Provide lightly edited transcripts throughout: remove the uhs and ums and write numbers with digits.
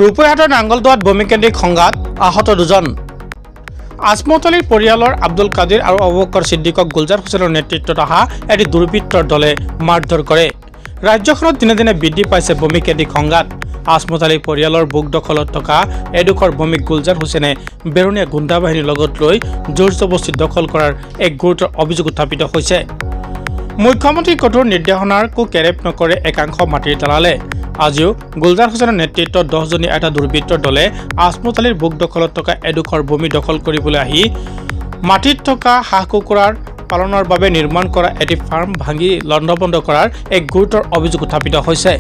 ৰূপৈহাটৰ নাঙ্গলদোৱাত ভূমিকেন্দ্ৰিক সংঘাত, আহত দুজন। আজমত আলীৰ পৰিয়ালৰ আব্দুল কাদিৰ আৰু আবু বকৰ ছিদ্দিকক গুলজাৰ হুছেইনৰ নেতৃত্বত অহা এটি দুৰ্বৃত্তৰ দলে মাৰধৰ কৰে। ৰাজ্যখনত দিনে দিনে বৃদ্ধি পাইছে ভূমিকেন্দ্ৰিক সংঘাত। আজমত আলীৰ পৰিয়ালৰ বুক দখলত থকা এডোখৰ ভূমিক গুলজাৰ হুছেইনে বেৰুণীয়া গুণ্ডা বাহিনীৰ লগত লৈ জোৰ জবস্তি দখল কৰাৰ এক গুৰুতৰ অভিযোগ উত্থাপিত হৈছে। মুখ্যমন্ত্ৰীৰ কঠোৰ নিৰ্দেশনাকো কেৰেপ নকৰে একাংশ মাটিৰ দালালে। আজিও গুলজাৰ হুছেইনৰ নেতৃত্বত 10জনীয়া এটা দুৰ্বৃত্তৰ দলে আজমত আলীৰ বুক দখলত থকা এডোখৰ ভূমি দখল কৰিবলৈ আহি মাটিত থকা হাঁহ কুকুৰাৰ পালনৰ বাবে নিৰ্মাণ কৰা এটি ফাৰ্ম ভাঙি লণ্ডভণ্ড কৰাৰ এক গুৰুতৰ অভিযোগ উত্থাপিত হৈছে।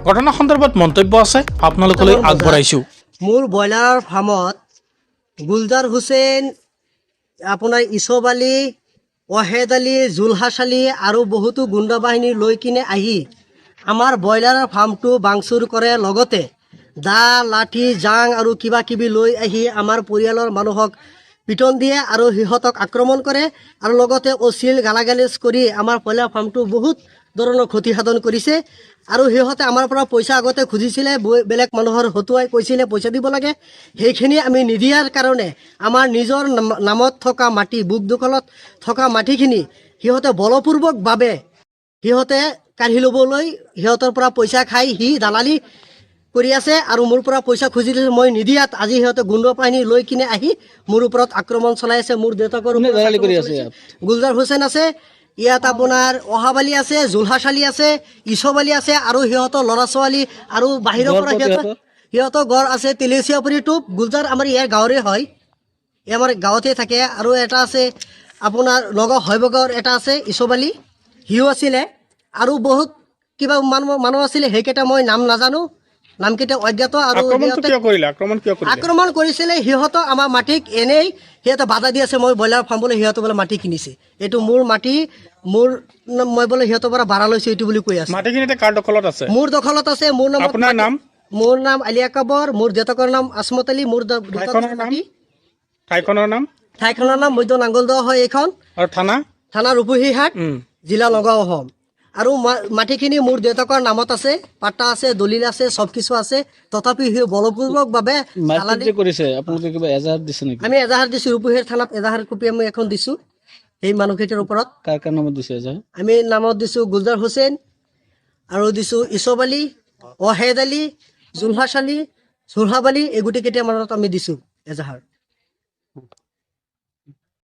ঘটনা সন্দৰ্ভত মন্তব্য আছে, আপোনালোকলৈ আগবঢ়াইছো। মোৰ ব্ৰইলাৰ ফাৰ্মত গুলজাৰ হুছেইন, আপোনাৰ ইছব আলী, ৱাহেদ আলী, জুলহাছ আলী আৰু বহুতো গুণ্ডা বাহিনী লৈ কিনে আহি আমাৰ ব্ৰইলাৰৰ ফাৰ্মটো বাংচুৰ কৰে। লগতে দা, লাঠি, জাং আৰু কিবা কিবি লৈ আহি আমাৰ পৰিয়ালৰ মানুহক পিটন দিয়ে আৰু সিহঁতক আক্ৰমণ কৰে আৰু লগতে অশ্লীল গালাগালিজ কৰি আমাৰ ব্ৰইলাৰ ফাৰ্মটো বহুত ধৰণৰ ক্ষতিসাধন কৰিছে। আৰু সিহঁতে আমাৰ পৰা পইচা আগতে খুজিছিলে, বেলেগ মানুহৰ হতুৱাই কৈছিলে পইচা দিব লাগে, সেইখিনি আমি নিদিয়াৰ কাৰণে আমাৰ নিজৰ নামত থকা মাটি, বুক দখলত থকা মাটিখিনি সিহঁতে বলপূৰ্বকভাৱে সিহঁতে কাঢ়ি ল'বলৈ সিহঁতৰ পৰা পইচা খাই সি দালালি কৰি আছে আৰু মোৰ পৰা পইচা খুজিলে মই নিদিয়াত আজি সিহঁতে গুণ্ড বাহিনী লৈ কিনে আহি মোৰ ওপৰত আক্ৰমণ চলাই আছে। মোৰ দেউতাকৰ গুলজাৰ হুছেইন আছে, ইয়াত আপোনাৰ ৱাহাব আলী আছে, জুলহাছ আলী আছে, ইছব আলী আছে আৰু সিহঁতৰ ল'ৰা ছোৱালী আৰু বাহিৰৰ পৰা সিহঁতৰ ঘৰ আছে তেলেচিয়াপুৰী টোপ। গুলজাৰ আমাৰ ইয়াৰ গাঁৱৰে হয়, আমাৰ গাঁৱতে থাকে। আৰু এটা আছে আপোনাৰ নগাঁও হৈবগৰ এটা আছে ইছব আলী, সিও আছিলে আৰু বহুত কিবা মানুহ আছিলে, সেইকেইটা মই নাম নাজানো, নামকেইটা অজ্ঞাত। আৰু আক্ৰমণ কৰিছিলে সিহঁতক আমাৰ মাটিক এনেই সিহঁতে বাধা দি আছে। মই ব্ৰইলাৰ ফাৰ্ম বোলে সিহঁতে বোলে মাটি কিনিছে, এইটো মোৰ মাটি, মোৰ মই বোলে সিহঁতৰ পৰা ভাড়া লৈছো এইটো বুলি কৈ আছে। মোৰ দখলত আছে। মোৰ নাম আলী আকবৰ, মোৰ দেউতাকৰ নাম আজমত আলী, মোৰ ঠাইখনৰ নাম মধ্য নাঙ্গলদোৱা হয় এইখন, আৰু থানা ৰূপহীহাট, জিলা নগাঁও অসম। আৰু মাটিখিনি মোৰ দেউতাকৰ নামত আছে, পাট্টা আছে, দলিল আছে, চব কিছু আছে। তথাপি সি বলপূৰ্বকভাৱে আমি এজাহাৰ দিছো, ৰূপহীৰ থানাত এজাহাৰ কপি আমি এখন দিছো সেই মানুহকেইটাৰ ওপৰত। আমি নামত দিছো গুলজাৰ হুছেইন আৰু দিছো ইছব আলী, ৱাহেদ আলী, জুলহাছ আলী, সোহাব আলী, এই গোটেইকেইটা মানত আমি দিছো এজাহাৰ।